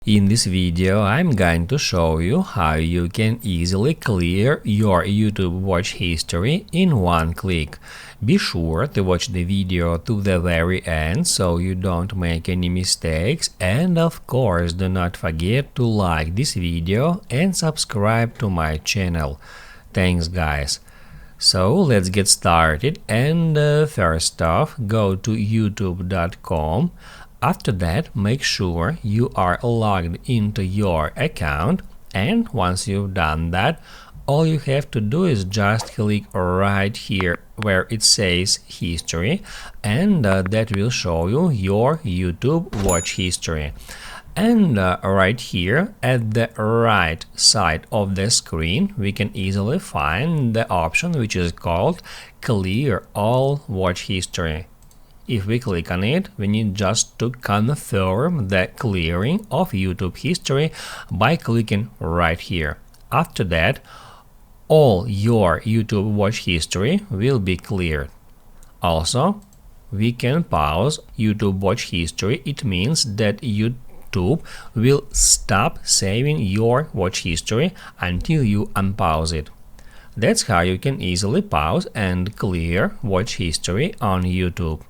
In this video, I'm going to show you how you can easily clear your YouTube watch history in one click. Be sure to watch the video to the very end so you don't make any mistakes, and of course do not forget to like this video and subscribe to my channel. Thanks guys. So let's get started, and first off, go to youtube.com. After that, make sure you are logged into your account, and once you've done that, all you have to do is just click right here where it says history, and that will show you your YouTube watch history. And right here at the right side of the screen, we can easily find the option which is called Clear All Watch History. If we click on it, we need just to confirm the clearing of YouTube history by clicking right here. After that, all your YouTube watch history will be cleared. Also, we can pause YouTube watch history. It means that YouTube will stop saving your watch history until you unpause it. That's how you can easily pause and clear watch history on YouTube.